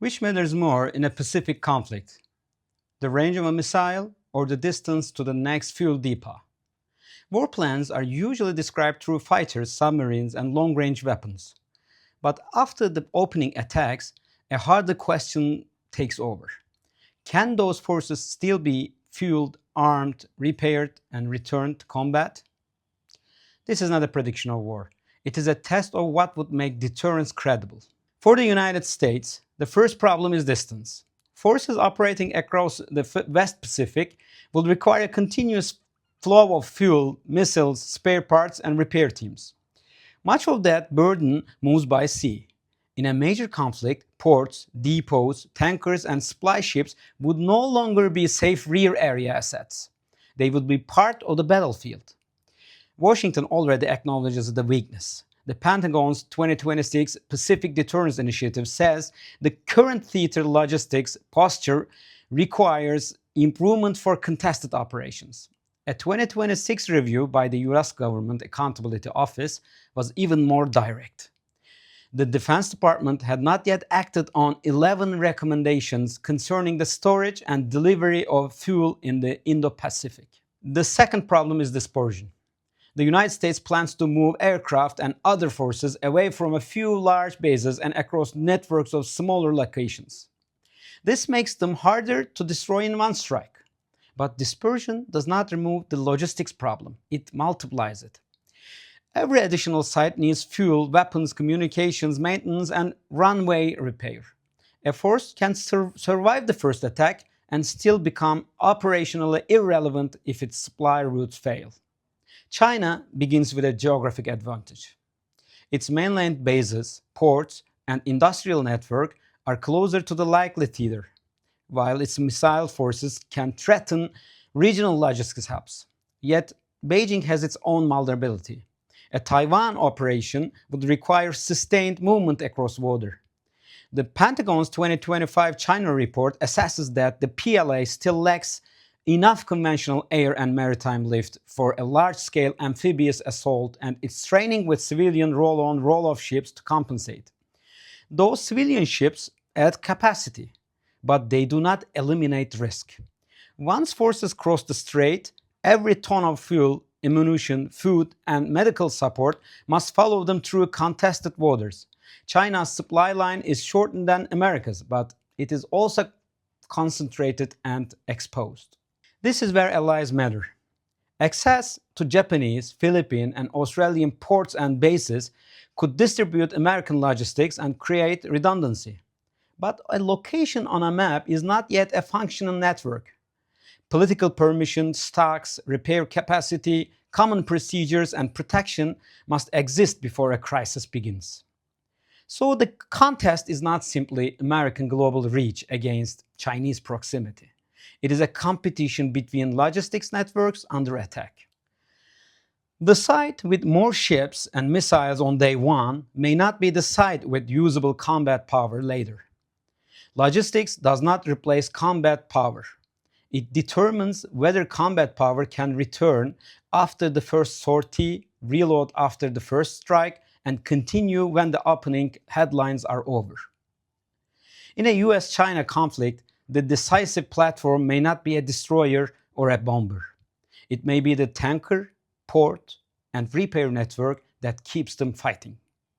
Which matters more in a Pacific conflict? The range of a missile or the distance to the next fuel depot? War plans are usually described through fighters, submarines, and long-range weapons. But after the opening attacks, a harder question takes over. Can those forces still be fueled, armed, repaired, and returned to combat? This is not a prediction of war. It is a test of what would make deterrence credible. For the United States, the first problem is distance. Forces operating across the West Pacific will require a continuous flow of fuel, missiles, spare parts, and repair teams. Much of that burden moves by sea. In a major conflict, ports, depots, tankers, and supply ships would no longer be safe rear area assets. They would be part of the battlefield. Washington already acknowledges the weakness. The Pentagon's 2026 Pacific Deterrence Initiative says the current theater logistics posture requires improvement for contested operations. A 2026 review by the US Government Accountability Office was even more direct. The Defense Department had not yet acted on 11 recommendations concerning the storage and delivery of fuel in the Indo-Pacific. The second problem is dispersion. The United States plans to move aircraft and other forces away from a few large bases and across networks of smaller locations. This makes them harder to destroy in one strike. But dispersion does not remove the logistics problem, it multiplies it. Every additional site needs fuel, weapons, communications, maintenance, and runway repair. A force can survive the first attack and still become operationally irrelevant if its supply routes fail. China begins with a geographic advantage. Its mainland bases, ports, and industrial network are closer to the likely theater, while its missile forces can threaten regional logistics hubs. Yet, Beijing has its own vulnerability. A Taiwan operation would require sustained movement across water. The Pentagon's 2025 China report assesses that the PLA still lacks enough conventional air and maritime lift for a large-scale amphibious assault, and it's training with civilian roll-on, roll-off ships to compensate. Those civilian ships add capacity, but they do not eliminate risk. Once forces cross the strait, every ton of fuel, ammunition, food, and medical support must follow them through contested waters. China's supply line is shorter than America's, but it is also concentrated and exposed. This is where allies matter. Access to Japanese, Philippine, and Australian ports and bases could distribute American logistics and create redundancy. But a location on a map is not yet a functional network. Political permission, stocks, repair capacity, common procedures, and protection must exist before a crisis begins. So the contest is not simply American global reach against Chinese proximity. It is a competition between logistics networks under attack. The site with more ships and missiles on day one may not be the site with usable combat power later. Logistics does not replace combat power. It determines whether combat power can return after the first sortie, reload after the first strike, and continue when the opening headlines are over. In a US-China conflict, the decisive platform may not be a destroyer or a bomber. It may be the tanker, port, and repair network that keeps them fighting.